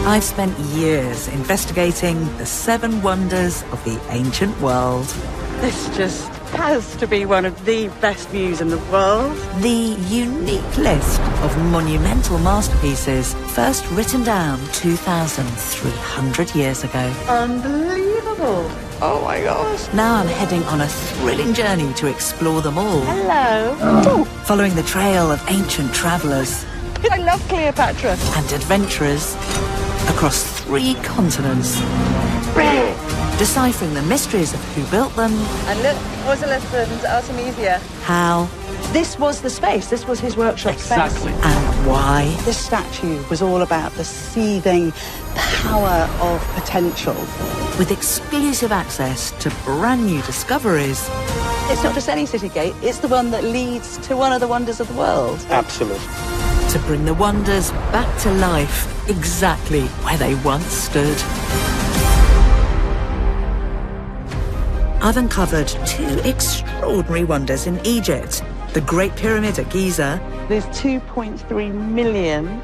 I've spent years investigating the 7 wonders of the ancient world. This just has to be one of the best views in the world. The unique list of monumental masterpieces first written down 2,300 years ago. Unbelievable. Oh my gosh. Now I'm heading on a thrilling journey to explore them all. Hello. Following the trail of ancient travellers. I love Cleopatra. And adventurers across 3 continents. Deciphering the mysteries of who built them. And look, Mausolus and Artemisia. How. This was the space. This was his workshop Exactly. space. And why. This statue was all about the seething power of potential. With exclusive access to brand new discoveries. It's not just any city gate, it's the one that leads to one of the wonders of the world. Absolutely. To bring the wonders back to life, exactly where they once stood. I've uncovered 2 extraordinary wonders in Egypt. The Great Pyramid at Giza. There's 2.3 million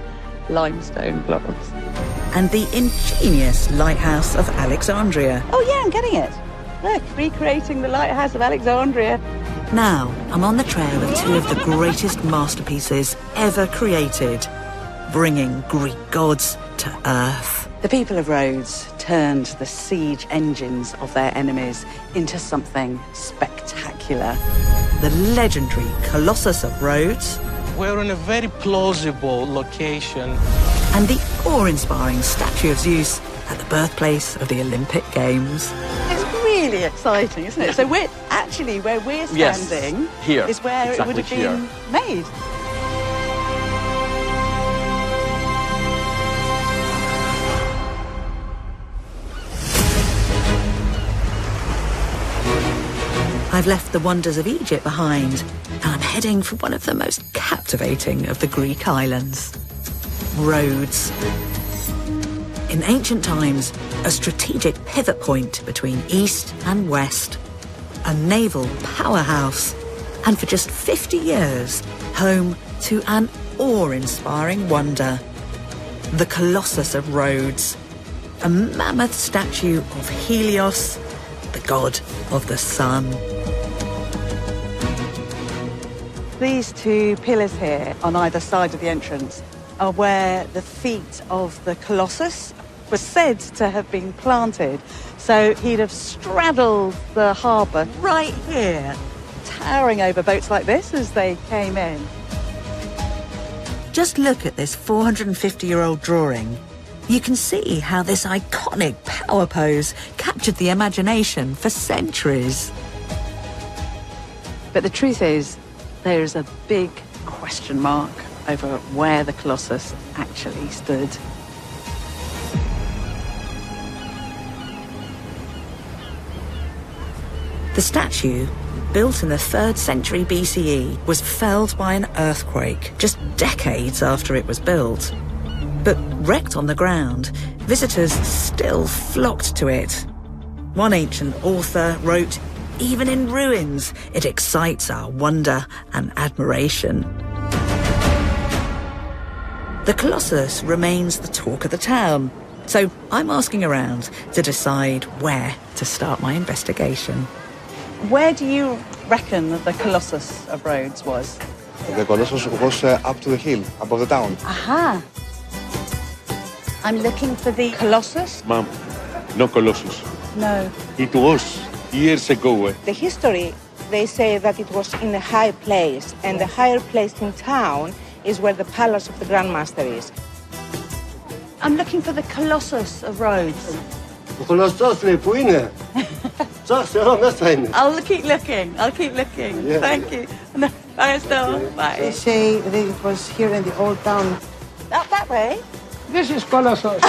limestone blocks. And the ingenious Lighthouse of Alexandria. Oh yeah, I'm getting it. Look, recreating the Lighthouse of Alexandria. Now, I'm on the trail of 2 of the greatest masterpieces ever created, bringing Greek gods to Earth. The people of Rhodes turned the siege engines of their enemies into something spectacular. The legendary Colossus of Rhodes. We're in a very plausible location. And the awe-inspiring statue of Zeus at the birthplace of the Olympic Games. It's really exciting, isn't it? So we're actually where we're standing here, is where exactly it would have been made. I've left the wonders of Egypt behind, and I'm heading for one of the most captivating of the Greek islands, Rhodes. In ancient times, a strategic pivot point between East and West, a naval powerhouse, and for just 50 years, home to an awe-inspiring wonder, the Colossus of Rhodes, a mammoth statue of Helios, the god of the sun. These 2 pillars here on either side of the entrance are where the feet of the Colossus were said to have been planted. So he'd have straddled the harbour right here, towering over boats like this as they came in. Just look at this 450-year-old drawing. You can see how this iconic power pose captured the imagination for centuries. But the truth is, there is a big question mark over where the Colossus actually stood. The statue, built in the 3rd century BCE, was felled by an earthquake just decades after it was built. But wrecked on the ground, visitors still flocked to it. One ancient author wrote, "Even in ruins, it excites our wonder and admiration." The Colossus remains the talk of the town, so I'm asking around to decide where to start my investigation. Where do you reckon that the Colossus of Rhodes was? The Colossus was up to the hill, above the town. Aha! I'm looking for the Colossus? Ma'am, no Colossus. No. It was years ago. The history, they say that it was in a high place, and the higher place in town is where the palace of the Grandmaster is. I'm looking for the Colossus of Rhodes. Πού είναι? Ψάξτε εδώ μέσα είναι. I'll keep looking. I'll keep looking. Yeah. Thank you. Bye, Estelle. Bye. They say that it was here in the old town. Up that way? This is Colossus.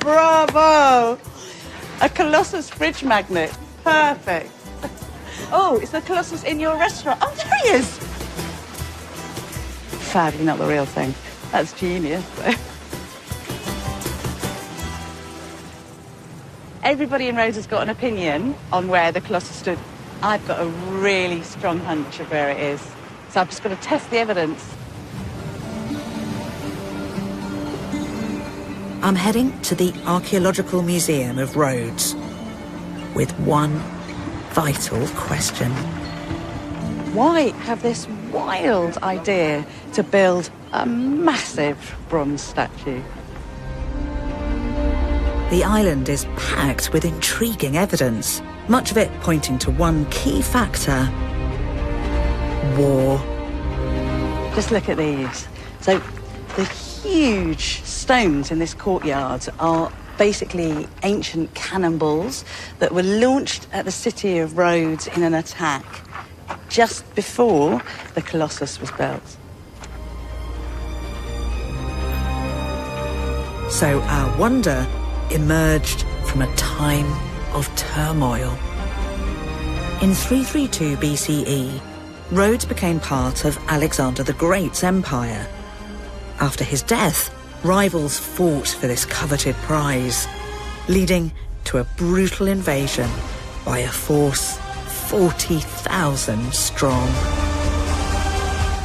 Bravo! A Colossus fridge magnet. Perfect. Oh, it's the Colossus in your restaurant. Oh, there he is. Sadly, not the real thing. That's genius, though. Everybody in Rhodes has got an opinion on where the Colossus stood. I've got a really strong hunch of where it is. So I've just got to test the evidence. I'm heading to the Archaeological Museum of Rhodes with one vital question. Why have this wild idea to build a massive bronze statue? The island is packed with intriguing evidence, much of it pointing to one key factor: war. Just look at these. So the huge stones in this courtyard are basically ancient cannonballs that were launched at the city of Rhodes in an attack just before the Colossus was built. So our wonder emerged from a time of turmoil. In 332 BCE, Rhodes became part of Alexander the Great's empire. After his death, rivals fought for this coveted prize, leading to a brutal invasion by a force 40,000 strong.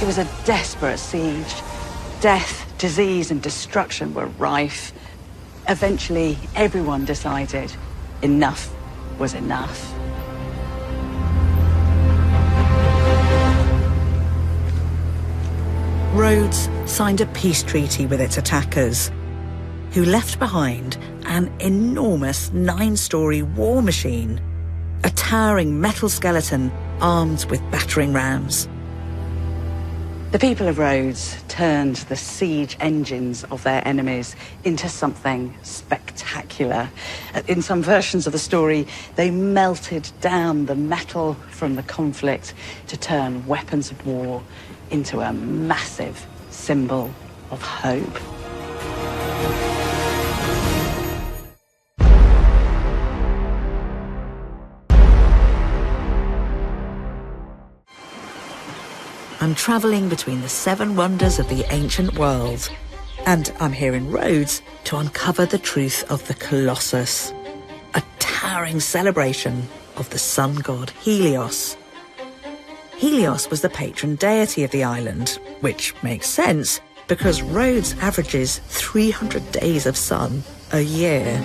It was a desperate siege. Death, disease and destruction were rife. Eventually, everyone decided enough was enough. Rhodes signed a peace treaty with its attackers, who left behind an enormous 9-story war machine, a towering metal skeleton armed with battering rams. The people of Rhodes turned the siege engines of their enemies into something spectacular. In some versions of the story, they melted down the metal from the conflict to turn weapons of war into a massive symbol of hope. I'm travelling between the 7 wonders of the ancient world, and I'm here in Rhodes to uncover the truth of the Colossus, a towering celebration of the sun god Helios. Helios was the patron deity of the island, which makes sense because Rhodes averages 300 days of sun a year.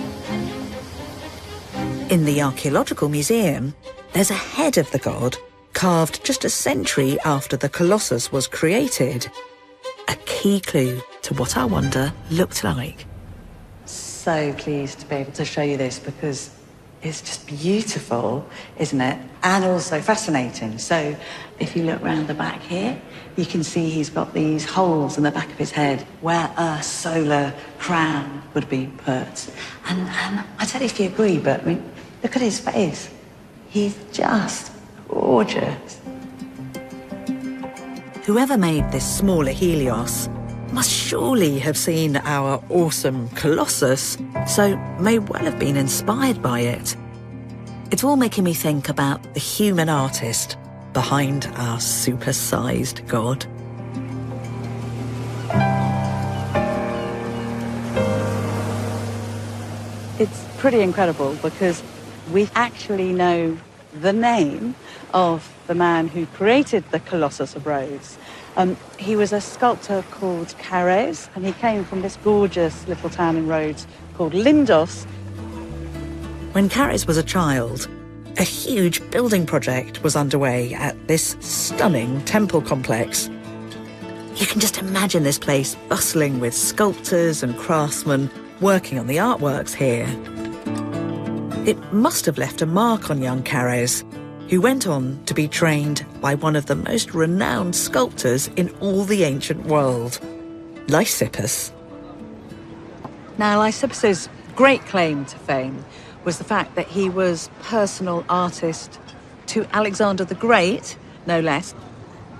In the Archaeological Museum, there's a head of the god carved just a century after the Colossus was created. A key clue to what our wonder looked like. So pleased to be able to show you this because it's just beautiful, isn't it? And also fascinating. So if you look round the back here, you can see he's got these holes in the back of his head where a solar crown would be put. And I don't know if you agree, but I mean, look at his face. He's just gorgeous. Whoever made this smaller Helios must surely have seen our awesome Colossus, so may well have been inspired by it. It's all making me think about the human artist behind our super-sized god. It's pretty incredible because we actually know the name of the man who created the Colossus of Rhodes. He was a sculptor called Chares, and he came from this gorgeous little town in Rhodes called Lindos. When Chares was a child, a huge building project was underway at this stunning temple complex. You can just imagine this place bustling with sculptors and craftsmen working on the artworks here. It must have left a mark on young Chares, who went on to be trained by one of the most renowned sculptors in all the ancient world, Lysippus. Now, Lysippus's great claim to fame was the fact that he was personal artist to Alexander the Great, no less.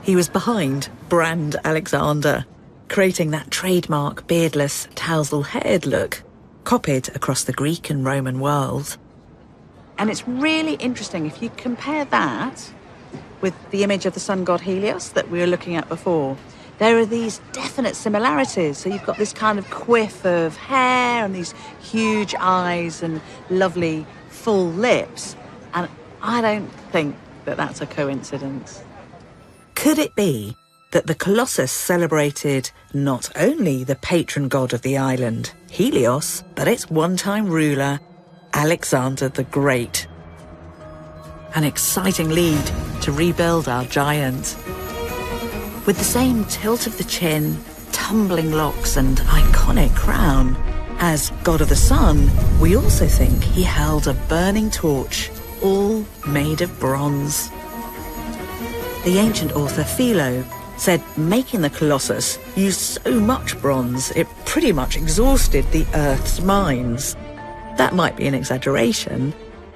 He was behind Brand Alexander, creating that trademark beardless, tousle-haired look, copied across the Greek and Roman world. And it's really interesting if you compare that with the image of the sun god Helios that we were looking at before. There are these definite similarities. So you've got this kind of quiff of hair and these huge eyes and lovely full lips. And I don't think that that's a coincidence. Could it be that the Colossus celebrated not only the patron god of the island, Helios, but its one-time ruler, Alexander the Great. An exciting lead to rebuild our giant. With the same tilt of the chin, tumbling locks and iconic crown, as god of the sun, we also think he held a burning torch, all made of bronze. The ancient author Philo said making the Colossus used so much bronze it pretty much exhausted the Earth's mines. That might be an exaggeration,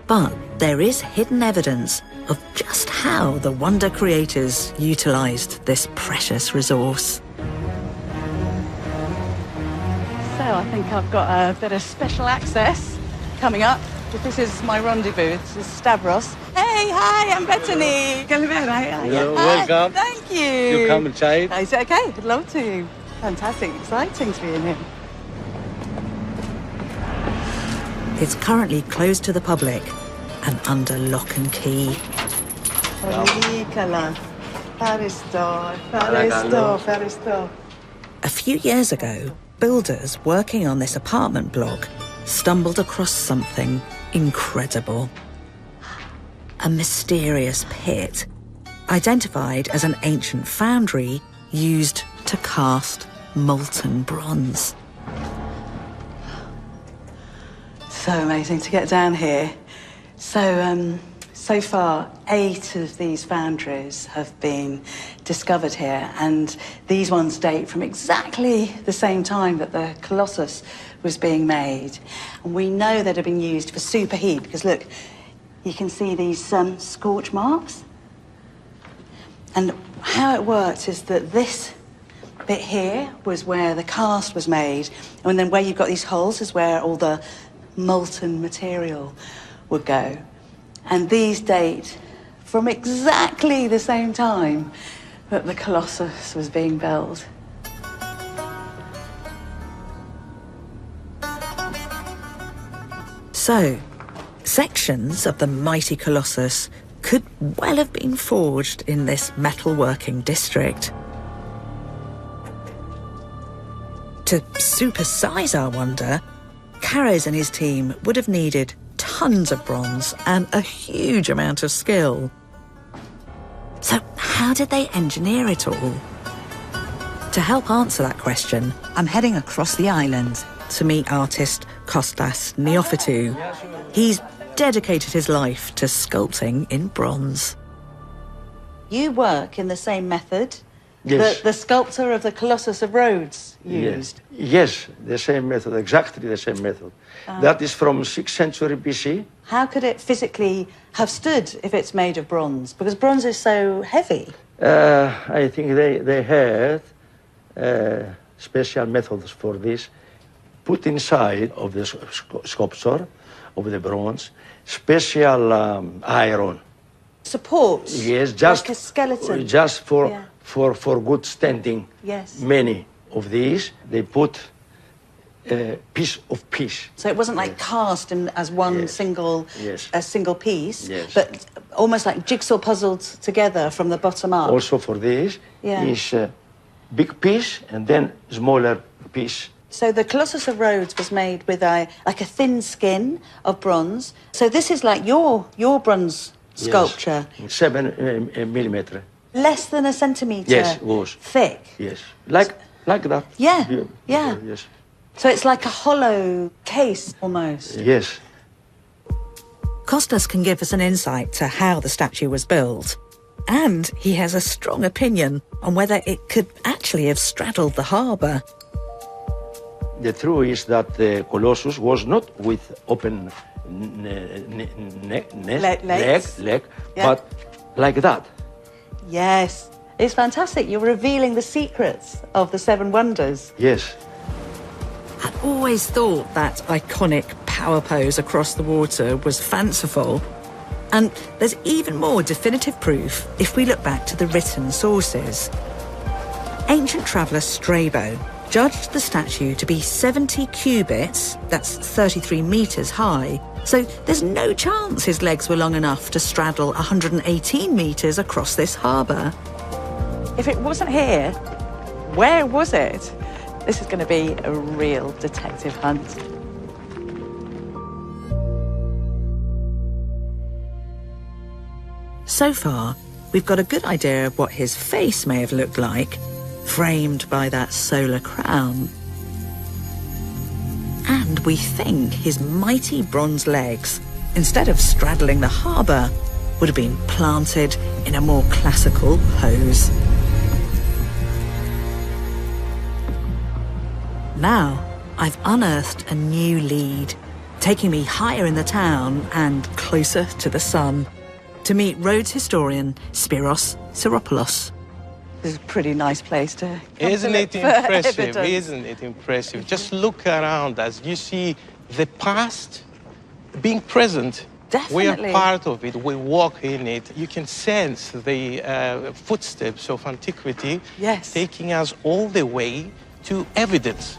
but there is hidden evidence of just how the Wonder creators utilised this precious resource. So I think I've got a bit of special access coming up. This is my rendezvous. This is Stavros. Hey, hi, I'm Bethany. Hi. Welcome. Thank you. You come inside. Is it okay? I'd love to. Fantastic, exciting to be in here. It's currently closed to the public and under lock and key. A few years ago, builders working on this apartment block stumbled across something incredible. A mysterious pit, identified as an ancient foundry used to cast molten bronze. So amazing to get down here. So far, 8 of these foundries have been discovered here, and these ones date from exactly the same time that the Colossus was being made. And we know that have been used for superheat, because look, you can see these scorch marks. And how it worked is that this bit here was where the cast was made, and then where you've got these holes is where all the molten material would go. And these date from exactly the same time that the Colossus was being built. So, sections of the mighty Colossus could well have been forged in this metalworking district. To supersize our wonder, Carys and his team would have needed tons of bronze and a huge amount of skill. So how did they engineer it all? To help answer that question, I'm heading across the island to meet artist Kostas Neophytou. He's dedicated his life to sculpting in bronze. You work in the same method Yes. that the sculptor of the Colossus of Rhodes used. Yes, the same method, exactly the same method. That is from 6th century BC. How could it physically have stood if it's made of bronze? Because bronze is so heavy. I think they had special methods for this. Put inside of the sculpture, of the bronze, special iron. Support. Yes, just like a skeleton. Just for Yeah. for good standing. Yes. Many of these they put piece of piece. So it wasn't like cast in as one Yes. Yes. a single piece, Yes. but almost like jigsaw puzzled together from the bottom up. Also for this Yeah. is big piece and then smaller piece. So the Colossus of Rhodes was made with a thin skin of bronze. So this is like your bronze sculpture, Yes. 7 millimeter. less than a centimetre Yes, was. thick. Yes, like that. Yeah, yeah. Yes. So it's like a hollow case almost. Yes. Kostas can give us an insight to how the statue was built. And he has a strong opinion on whether it could actually have straddled the harbour. The truth is that the Colossus was not with open Legs. leg, Yeah. but like that. Yes. It's fantastic. You're revealing the secrets of the Seven Wonders. Yes. I'd always thought that iconic power pose across the water was fanciful. And there's even more definitive proof if we look back to the written sources. Ancient traveller Strabo judged the statue to be 70 cubits, that's 33 metres high, so there's no chance his legs were long enough to straddle 118 metres across this harbour. if it wasn't here, where was it? This is going to be a real detective hunt. So far, we've got a good idea of what his face may have looked like, framed by that solar crown. And we think his mighty bronze legs, instead of straddling the harbour, would have been planted in a more classical pose. Now, I've unearthed a new lead, taking me higher in the town and closer to the sun, to meet Rhodes historian Spiros Psaropoulos. This is a pretty nice place to come Isn't to it look for impressive? evidence. Isn't it impressive? Just look around us. You see the past being present. Definitely. We are part of it. We walk in it. You can sense the footsteps of antiquity Yes. taking us all the way to evidence.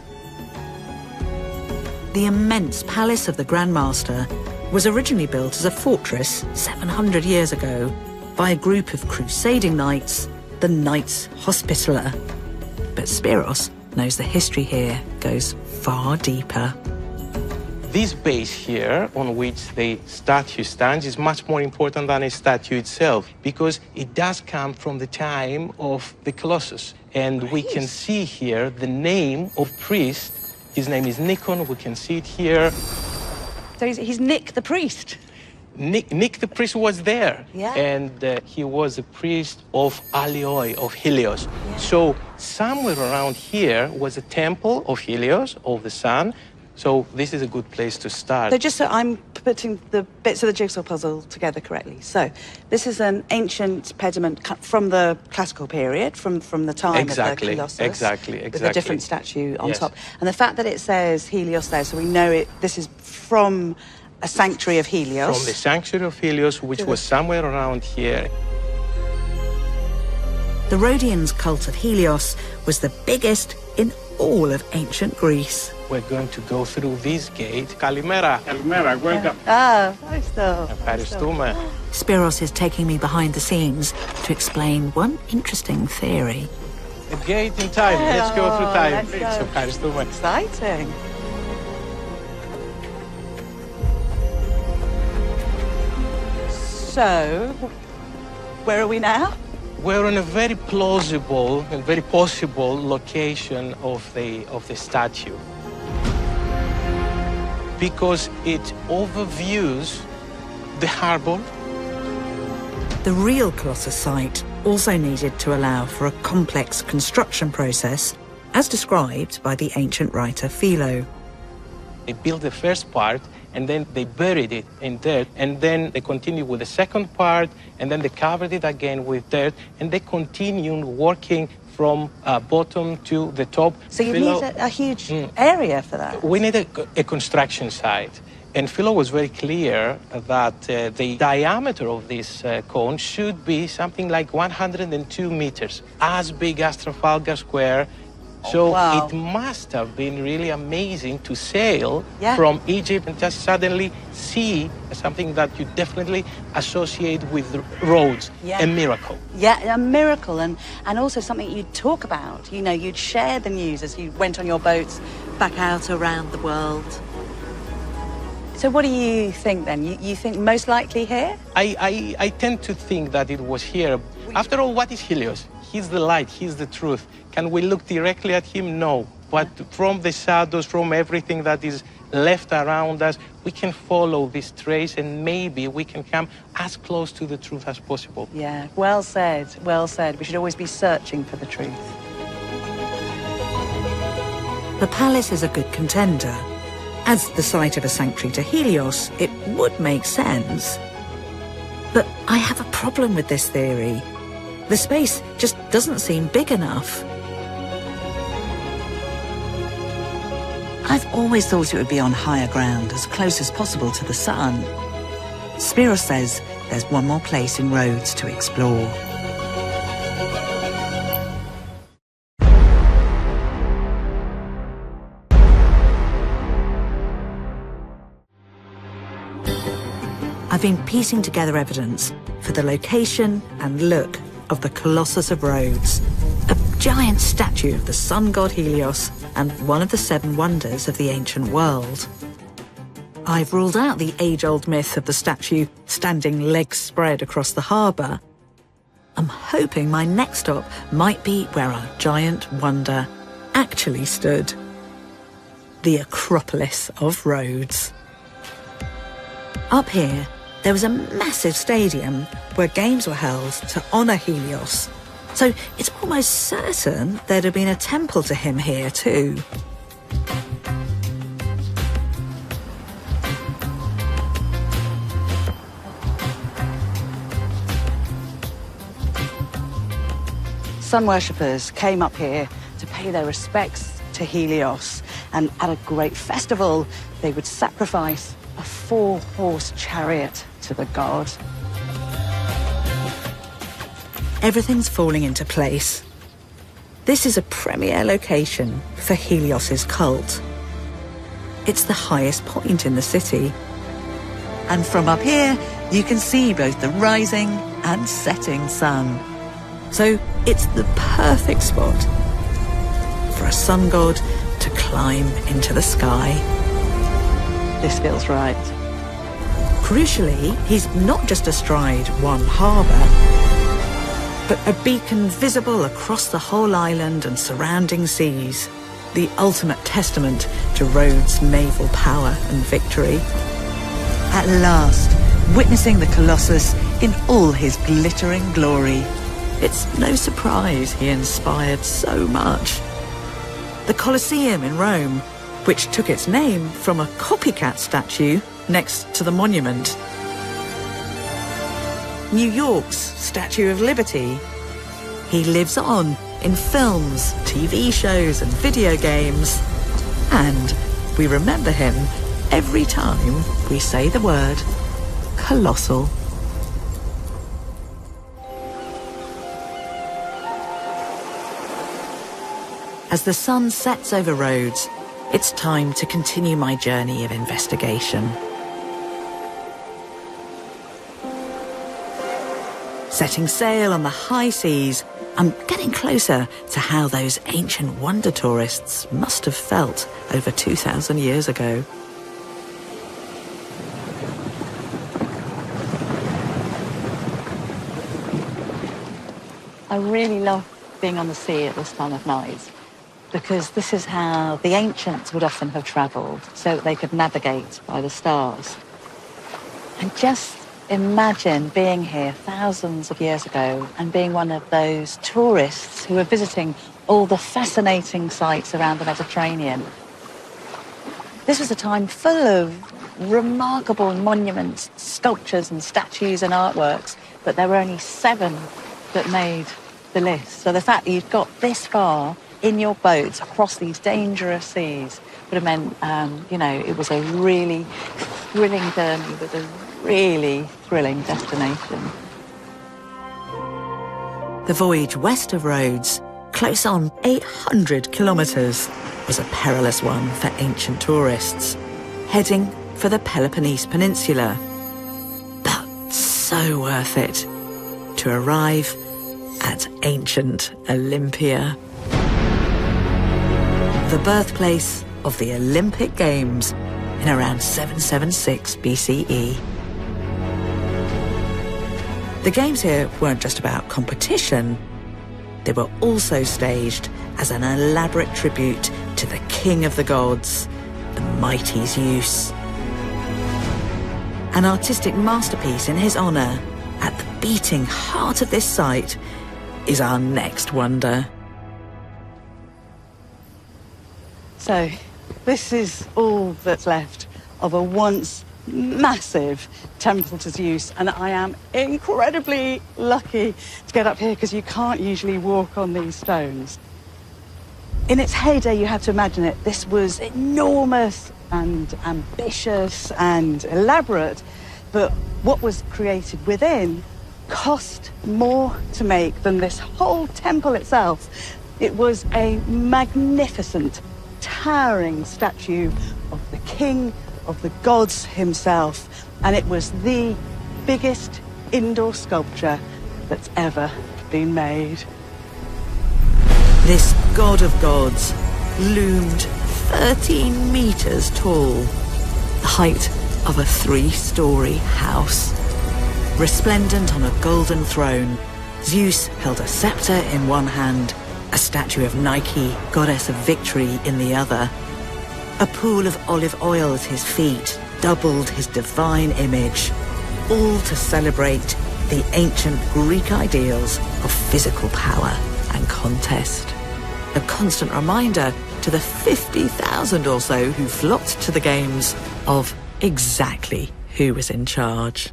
The immense palace of the Grand Master was originally built as a fortress 700 years ago by a group of crusading knights, the Knights Hospitaller. But Spiros knows the history here goes far deeper. This base here on which the statue stands is much more important than a statue itself because it does come from the time of the Colossus. And we can see here the name of priest. His name is Nikon. We can see it here. So he's Nick the priest. Nick the priest was there. Yeah. And he was a priest of Alioi, of Helios. Yeah. So somewhere around here was a temple of Helios, of the sun. So this is a good place to start. So just so I'm putting the bits of the jigsaw puzzle together correctly. So this is an ancient pediment from the classical period, from the time of the Colossus. Exactly. With a different statue on Yes. top. And the fact that it says Helios there, so we know this is from a sanctuary of Helios. From the sanctuary of Helios, which was somewhere around here. The Rhodians' cult of Helios was the biggest in all of ancient Greece. We're going to go through this gate. Kalimera. Καλημέρα, welcome. Ευχαριστώ. Ευχαριστούμε. Spiros is taking me behind the scenes to explain one interesting theory. A gate in time. Let's go through time. Let's go. Ευχαριστούμε. Exciting. So, where are we now? We're in a very plausible and very possible location of the statue because it overviews the harbor. The real Colossus site also needed to allow for a complex construction process, as described by the ancient writer Philo. They built the first part, and then they buried it in dirt, and then they continued with the second part, and then they covered it again with dirt, and they continued working from bottom to the top. So you need a huge area for that. We need a construction site. And Philo was very clear that the diameter of this cone should be something like 102 meters, as big as Trafalgar Square. So wow. it must have been really amazing to sail Yeah. from Egypt and just suddenly see something that you definitely associate with Rhodes, Yeah. a miracle. Yeah, a miracle, and also something you'd talk about. You know, you'd share the news as you went on your boats back out around the world. So what do you think then? You think most likely here? I tend to think that it was here. After all, what is Helios? He's the light, he's the truth. Can we look directly at him? No. But from the shadows, from everything that is left around us, we can follow this trace and maybe we can come as close to the truth as possible. Yeah, well said, well said. We should always be searching for the truth. The palace is a good contender. As the site of a sanctuary to Helios, it would make sense. But I have a problem with this theory. The space just doesn't seem big enough. I've always thought it would be on higher ground, as close as possible to the sun. Spiros says there's one more place in Rhodes to explore. I've been piecing together evidence for the location and look of the Colossus of Rhodes, a giant statue of the sun god Helios and one of the 7 wonders of the ancient world. I've ruled out the age-old myth of the statue standing legs spread across the harbour. I'm hoping my next stop might be where our giant wonder actually stood. The Acropolis of Rhodes. Up here, there was a massive stadium where games were held to honour Helios. So it's almost certain there'd have been a temple to him here too. Sun worshippers came up here to pay their respects to Helios, and at a great festival, they would sacrifice a 4-horse chariot to the god. Everything's falling into place. This is a premier location for Helios's cult. It's the highest point in the city. And from up here, you can see both the rising and setting sun. So it's the perfect spot for a sun god to climb into the sky. This feels right. Crucially, he's not just astride one harbour, but a beacon visible across the whole island and surrounding seas, the ultimate testament to Rhodes' naval power and victory. At last, witnessing the Colossus in all his glittering glory. It's no surprise he inspired so much. The Colosseum in Rome, which took its name from a copycat statue next to the monument. New York's Statue of Liberty. He lives on in films, TV shows and video games. And we remember him every time we say the word colossal. As the sun sets over Rhodes, it's time to continue my journey of investigation. Setting sail on the high seas, I'm getting closer to how those ancient wonder tourists must have felt over 2,000 years ago. I really love being on the sea at this time of night, because this is how the ancients would often have travelled, so that they could navigate by the stars. And just imagine being here thousands of years ago and being one of those tourists who were visiting all the fascinating sites around the Mediterranean. This was a time full of remarkable monuments, sculptures and statues and artworks, but there were only 7 that made the list. So the fact that you've got this far in your boat across these dangerous seas would have meant, it was a really thrilling journey with a really thrilling destination. The voyage west of Rhodes, close on 800 kilometres, was a perilous one for ancient tourists, heading for the Peloponnese Peninsula. But so worth it to arrive at ancient Olympia. The birthplace of the Olympic Games in around 776 BCE. The games here weren't just about competition. They were also staged as an elaborate tribute to the king of the gods, the mighty Zeus. An artistic masterpiece in his honour, at the beating heart of this site, is our next wonder. So, this is all that's left of a once massive temple to Zeus, and I am incredibly lucky to get up here because you can't usually walk on these stones. In its heyday, you have to imagine it, this was enormous and ambitious and elaborate, but what was created within cost more to make than this whole temple itself. It was a magnificent, towering statue of the king of the gods himself, and it was the biggest indoor sculpture that's ever been made. This god of gods loomed 13 meters tall, the height of a 3-story house. Resplendent on a golden throne, Zeus held a scepter in one hand, a statue of Nike, goddess of victory, in the other. A pool of olive oil at his feet doubled his divine image, all to celebrate the ancient Greek ideals of physical power and contest. A constant reminder to the 50,000 or so who flocked to the games of exactly who was in charge.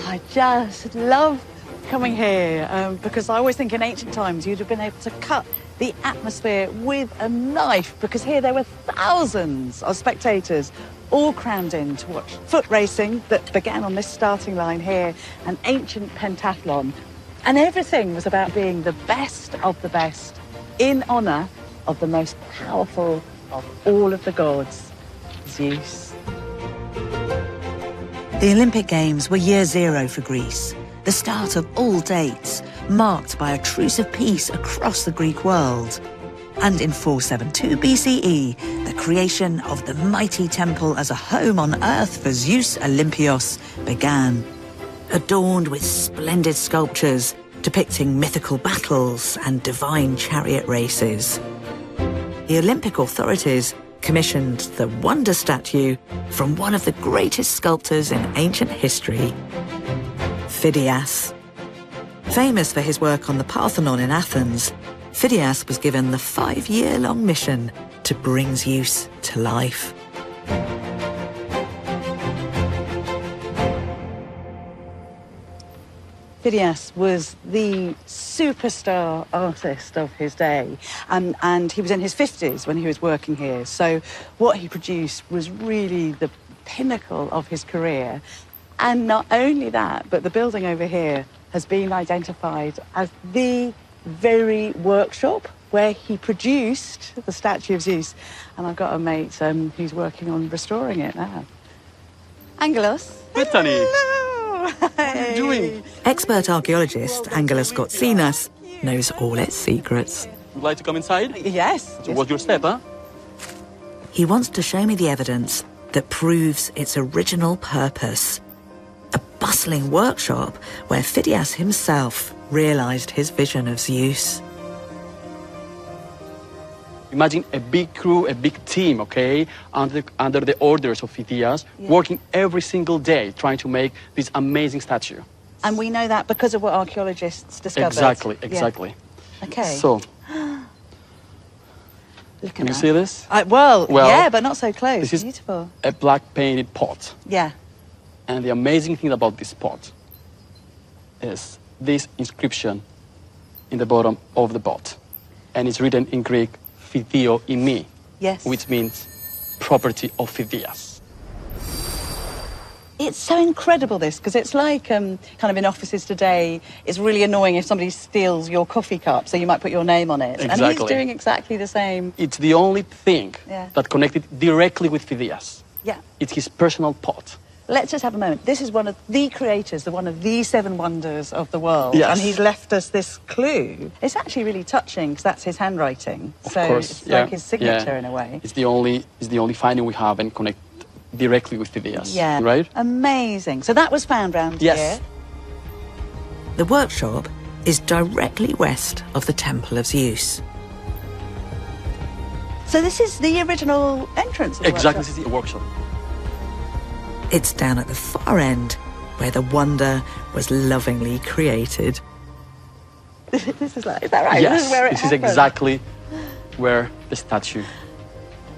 I just love coming here because I always think in ancient times you'd have been able to cut the atmosphere with a knife, because here there were thousands of spectators all crammed in to watch foot racing that began on this starting line here, an ancient pentathlon. And everything was about being the best of the best in honour of the most powerful of all of the gods, Zeus. The Olympic Games were year zero for Greece, the start of all dates, marked by a truce of peace across the Greek world. And in 472 BCE, the creation of the mighty temple as a home on earth for Zeus Olympios began. Adorned with splendid sculptures depicting mythical battles and divine chariot races. The Olympic authorities commissioned the wonder statue from one of the greatest sculptors in ancient history, Phidias. Famous for his work on the Parthenon in Athens, Phidias was given the 5-year-long mission to bring Zeus to life. Phidias was the superstar artist of his day, and he was in his 50s when he was working here. So what he produced was really the pinnacle of his career. And not only that, but the building over here has been identified as the very workshop where he produced the statue of Zeus. And I've got a mate who's working on restoring it now. Angelos. Bethany. Hello. What are you doing? Expert archaeologist Angelos Kotsinas knows all its secrets. Would you like to come inside? Yes. So what's your step, huh? He wants to show me the evidence that proves its original purpose. A bustling workshop where Phidias himself realized his vision of Zeus. Imagine a big crew, a big team, okay, under the orders of Phidias, working every single day trying to make this amazing statue. And we know that because of what archaeologists discovered. Exactly. Yeah. Okay. So, Look at can you that. see this? Well, Well, yeah, but not so close. This is Beautiful. a black painted pot. Yeah. And the amazing thing about this pot is this inscription in the bottom of the pot. And it's written in Greek, Phideo imi, Yes. which means property of Phidias. It's so incredible, this, because it's like kind of in offices today, it's really annoying if somebody steals your coffee cup, so you might put your name on it. And he's Exactly. doing exactly the same. It's the only thing that connected directly with Phidias. Yeah. It's his personal pot. Let's just have a moment. This is one of the creators, one of the 7 wonders of the world. Yes. And he's left us this clue. It's actually really touching, because that's his handwriting. Of so course, it's yeah. like his signature Yeah. in a way. It's the only finding we have and connect directly with Phidias. Yeah. Right? Amazing. So that was found round Yes. here. The workshop is directly west of the Temple of Zeus. So this is the original entrance of the Exactly, workshop. this is the workshop. It's down at the far end where the wonder was lovingly created. This is like, is that right? Yes, This is where it this is happened. exactly where the statue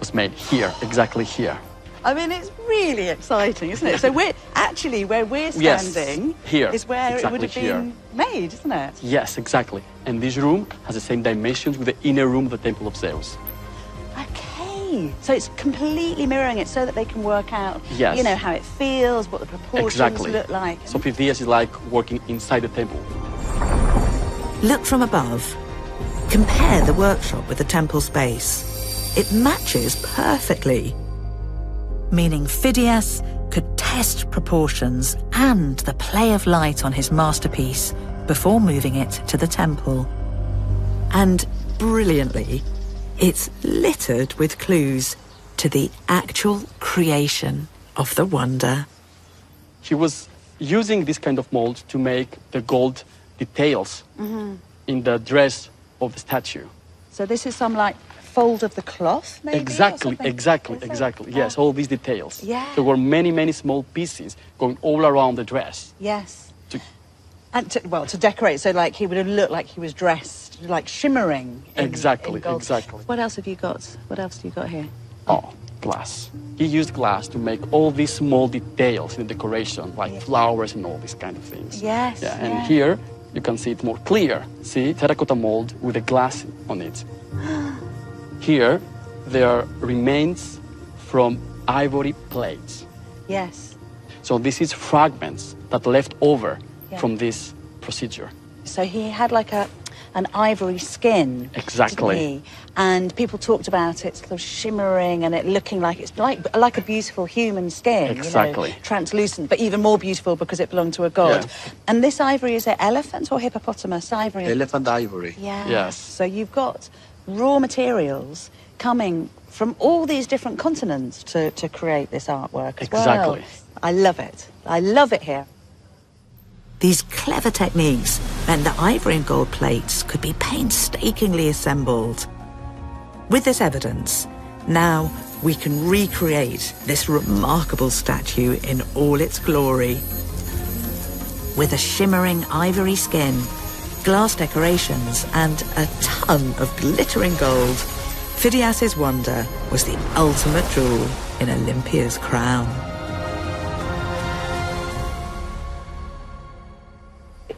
was made. Here, exactly here. I mean, it's really exciting, isn't it? So we're actually where we're Yes, standing here, is where it would exactly have been made, isn't it? Yes, exactly. And this room has the same dimensions with the inner room of the Temple of Zeus. Okay. So it's completely mirroring it so that they can work out, Yes. you know, how it feels, what the proportions Exactly. look like. So Phidias is like working inside the temple. Look from above. Compare the workshop with the temple space. It matches perfectly, meaning Phidias could test proportions and the play of light on his masterpiece before moving it to the temple. And brilliantly, it's littered with clues to the actual creation of the wonder. He was using this kind of mold to make the gold details in the dress of the statue. So this is some like fold of the cloth, maybe? Exactly. Yes, all these details. Yeah. There were many small pieces going all around the dress. Yes. To- And to decorate, so like he would have looked like he was dressed, like shimmering. In gold. Exactly. What else have you got? What else have you got here? Oh, glass. He used glass to make all these small details in the decoration, like flowers and all these kind of things. Yes. Yeah, and here you can see it more clear. See, terracotta mold with a glass on it. Here, there are remains from ivory plates. Yes. So this is fragments that left over from this procedure. So he had like an ivory skin. Exactly. Didn't he? And people talked about it sort of shimmering and it looking like it's like a beautiful human skin. Exactly. You know, translucent, but even more beautiful because it belonged to a god. Yeah. And this ivory, is it elephant or hippopotamus ivory? Elephant ivory. Yeah. Yes. So you've got raw materials coming from all these different continents to create this artwork as Exactly. well. I love it. I love it here. These clever techniques meant that ivory and gold plates could be painstakingly assembled. With this evidence, now we can recreate this remarkable statue in all its glory. With a shimmering ivory skin, glass decorations, and a ton of glittering gold, Phidias's wonder was the ultimate jewel in Olympia's crown.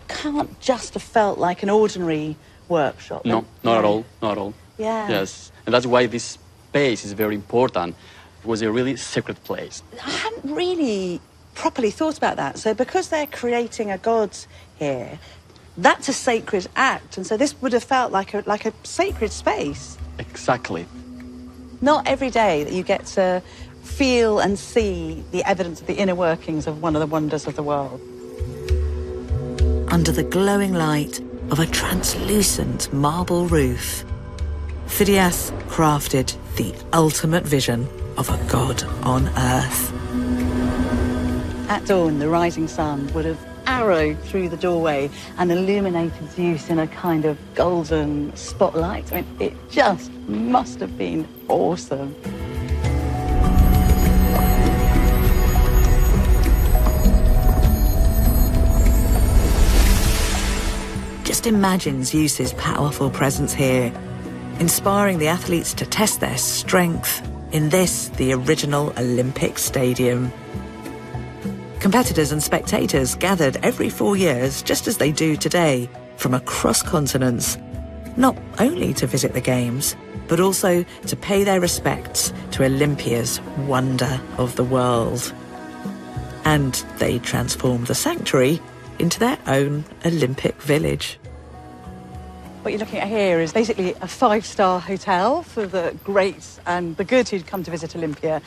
Can't just have felt like an ordinary workshop. No, not at all, not at all. Yeah. Yes, and that's why this space is very important. It was a really sacred place. I hadn't really properly thought about that. So because they're creating a god here, that's a sacred act, and so this would have felt like a sacred space. Exactly. Not every day that you get to feel and see the evidence of the inner workings of one of the wonders of the world. Under the glowing light of a translucent marble roof, Phidias crafted the ultimate vision of a god on earth. At dawn, the rising sun would have arrowed through the doorway and illuminated Zeus in a kind of golden spotlight. I mean, it just must have been awesome. Just imagine Zeus's powerful presence here, inspiring the athletes to test their strength in this, the original Olympic Stadium. Competitors and spectators gathered every 4 years, just as they do today, from across continents, not only to visit the Games, but also to pay their respects to Olympia's wonder of the world. And they transformed the sanctuary into their own Olympic village. What you're looking at here is basically a 5-star hotel for the great and the good who'd come to visit Olympia.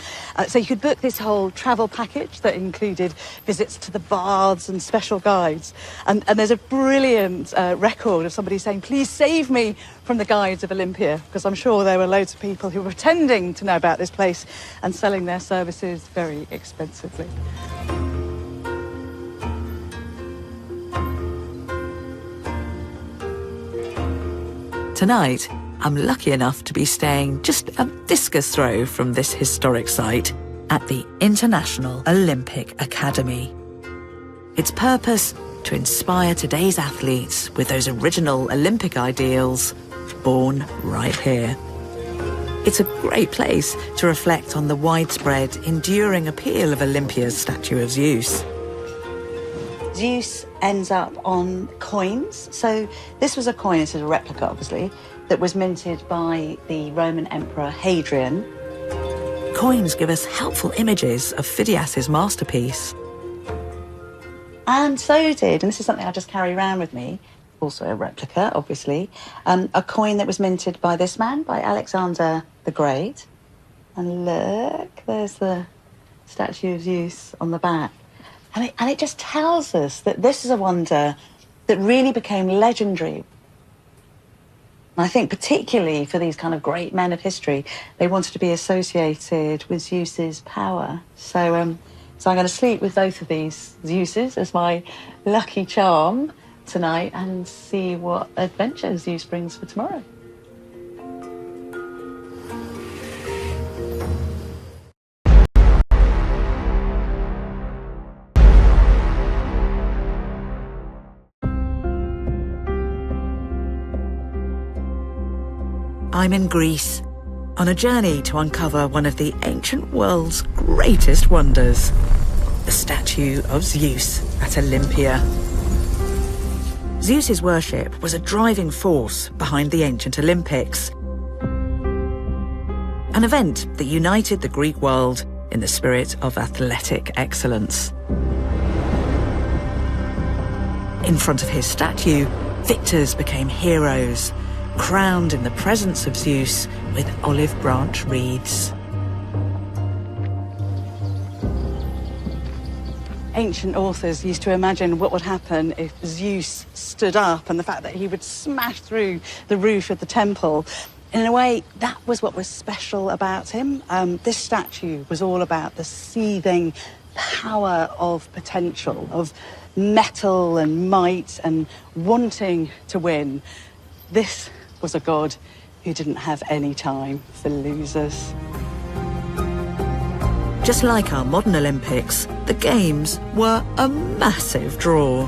So you could book this whole travel package that included visits to the baths and special guides. And there's a brilliant record of somebody saying, please save me from the guides of Olympia, because I'm sure there were loads of people who were pretending to know about this place and selling their services very expensively. Tonight, I'm lucky enough to be staying just a discus throw from this historic site at the International Olympic Academy. Its purpose, to inspire today's athletes with those original Olympic ideals born right here. It's a great place to reflect on the widespread, enduring appeal of Olympia's statue of Zeus. Zeus ends up on coins. So this was a coin, this is a replica obviously, that was minted by the Roman Emperor Hadrian. Coins give us helpful images of Phidias's masterpiece. And so did, and this is something I just carry around with me, also a replica obviously, a coin that was minted by this man, by Alexander the Great. And look, there's the statue of Zeus on the back. And it just tells us that this is a wonder that really became legendary. And I think particularly for these kind of great men of history, they wanted to be associated with Zeus's power. So I'm going to sleep with both of these Zeuses as my lucky charm tonight and see what adventure Zeus brings for tomorrow. I'm in Greece, on a journey to uncover one of the ancient world's greatest wonders, the statue of Zeus at Olympia. Zeus's worship was a driving force behind the ancient Olympics, an event that united the Greek world in the spirit of athletic excellence. In front of his statue, victors became heroes, crowned in the presence of Zeus with olive branch wreaths. Ancient authors used to imagine what would happen if Zeus stood up and the fact that he would smash through the roof of the temple. In a way, that was what was special about him. This statue was all about the seething power of potential, of mettle and might and wanting to win. This was a god who didn't have any time for losers. Just like our modern Olympics, the Games were a massive draw.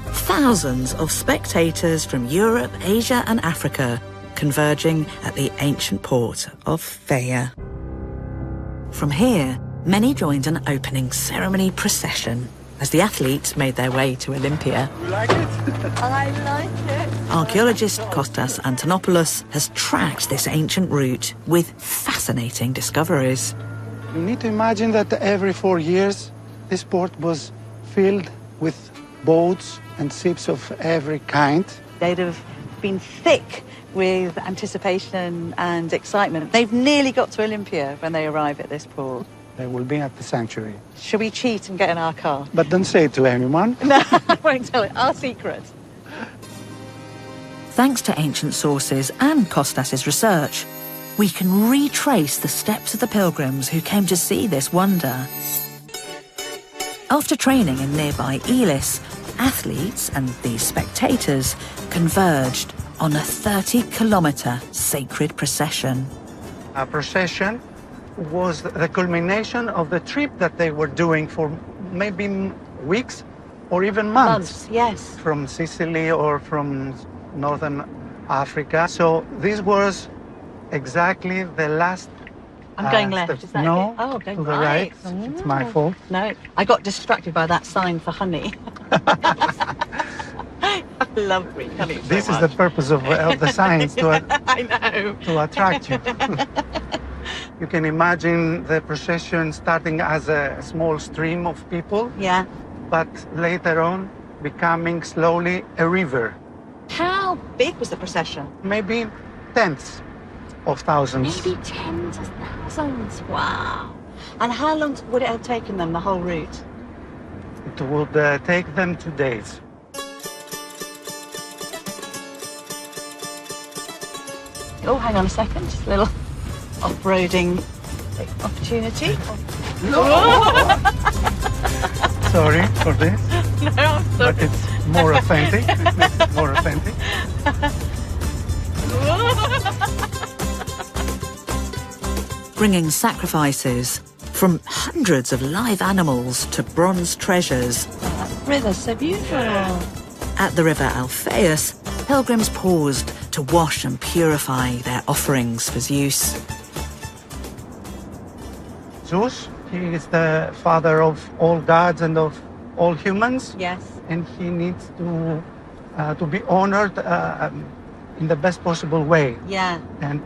Thousands of spectators from Europe, Asia and Africa converging at the ancient port of Phaia. From here, many joined an opening ceremony procession as the athletes made their way to Olympia. You like it? I like it. Archaeologist Kostas Antonopoulos has tracked this ancient route with fascinating discoveries. You need to imagine that every 4 years, this port was filled with boats and ships of every kind. They'd have been thick with anticipation and excitement. They've nearly got to Olympia when they arrive at this port. They will be at the sanctuary. Should we cheat and get in our car? But don't say it to anyone. No, I won't tell it. Our secret. Thanks to ancient sources and Kostas's research, we can retrace the steps of the pilgrims who came to see this wonder. After training in nearby Elis, athletes and these spectators converged on a 30-kilometre sacred procession. A procession was the culmination of the trip that they were doing for maybe weeks or even months. Yes. From Sicily or from Northern Africa. So this was exactly the last. I'm going left, is that no, it? Oh, going to the right. It's my fault. No, I got distracted by that sign for honey. I love Greek honey so This much. is the purpose of the science, I know. to attract you. You can imagine the procession starting as a small stream of people, Yeah. but later on becoming slowly a river. How big was the procession? Maybe tens of thousands. Maybe tens of thousands. Wow. And how long would it have taken them, the whole route? It would take them 2 days. Oh, hang on a second. Just a little off-roading opportunity. Sorry for this, No, I'm sorry. but it's more authentic. It's more authentic. Bringing sacrifices from hundreds of live animals to bronze treasures. River's so beautiful. At the river Alpheus, pilgrims paused to wash and purify their offerings for Zeus. Zeus, he is the father of all gods and of all humans. Yes. And he needs to be honored in the best possible way. Yeah. And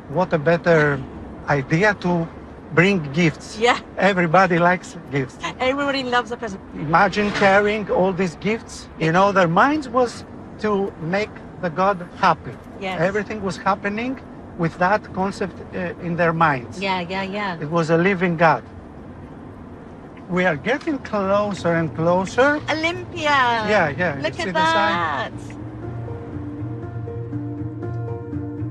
what a better idea to bring gifts. Yeah. Everybody likes gifts. Everybody loves a present. Imagine carrying all these gifts. You know, their minds was to make the god happy. Yes. Everything was happening with that concept in their minds. Yeah. It was a living god. We are getting closer and closer. Olympia! Yeah. Look You see at the sign?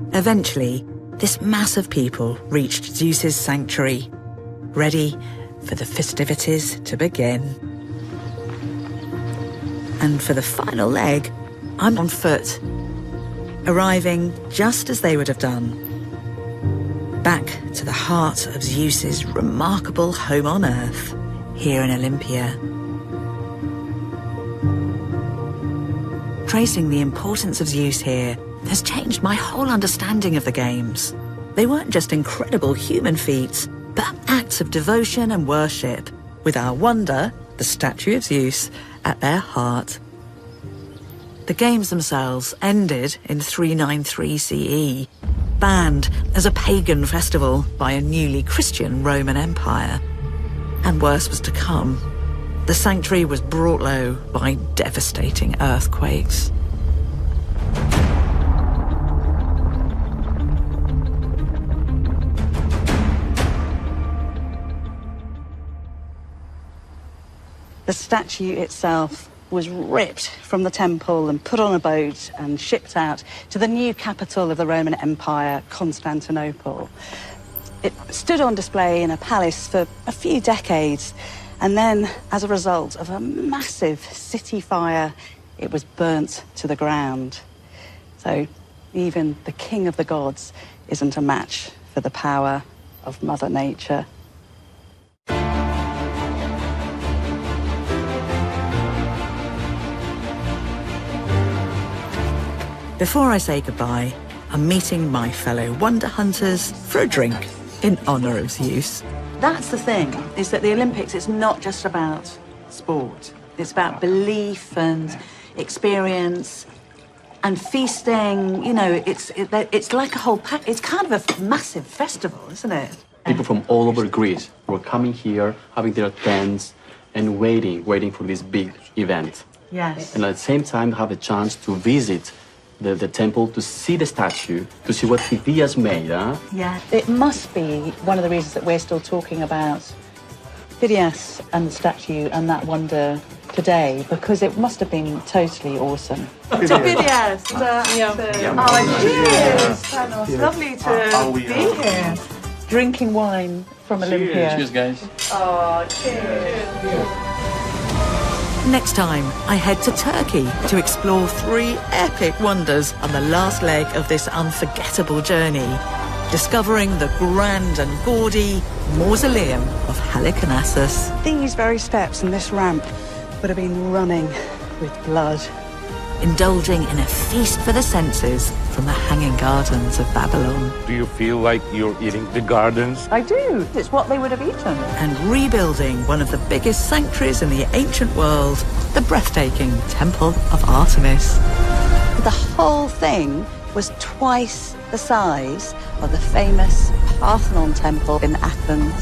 that! Eventually, this mass of people reached Zeus's sanctuary, ready for the festivities to begin. And for the final leg, I'm on foot, arriving just as they would have done, back to the heart of Zeus's remarkable home on Earth, here in Olympia. Tracing the importance of Zeus here has changed my whole understanding of the games. They weren't just incredible human feats, but acts of devotion and worship, with our wonder, the statue of Zeus, at their heart. The games themselves ended in 393 CE, banned as a pagan festival by a newly Christian Roman Empire. And worse was to come. The sanctuary was brought low by devastating earthquakes. The statue itself was ripped from the temple and put on a boat and shipped out to the new capital of the Roman Empire, Constantinople. It stood on display in a palace for a few decades, and then, as a result of a massive city fire, it was burnt to the ground. So even the king of the gods isn't a match for the power of Mother Nature. Before I say goodbye, I'm meeting my fellow wonder hunters for a drink in honour of Zeus. That's the thing, is that the Olympics, it's not just about sport. It's about belief and experience and feasting. You know, it's like a whole pack. It's kind of a massive festival, isn't it? People from all over Greece were coming here, having their tents, and waiting for this big event. Yes. And at the same time, have a chance to visit the temple, to see the statue, to see what Phidias made, huh? Yeah. It must be one of the reasons that we're still talking about Phidias and the statue and that wonder today, because it must have been totally awesome. To Phidias! Oh, cheers! Panos, lovely to be here. Drinking wine from Olympia. Cheers, guys. Oh, cheers. Next time, I head to Turkey to explore 3 epic wonders on the last leg of this unforgettable journey, discovering the grand and gaudy mausoleum of Halicarnassus. These very steps and this ramp would have been running with blood. Indulging in a feast for the senses from the Hanging Gardens of Babylon. Do you feel like you're eating the gardens? I do. It's what they would have eaten. And rebuilding one of the biggest sanctuaries in the ancient world, the breathtaking Temple of Artemis. The whole thing was twice the size of the famous Parthenon temple in Athens.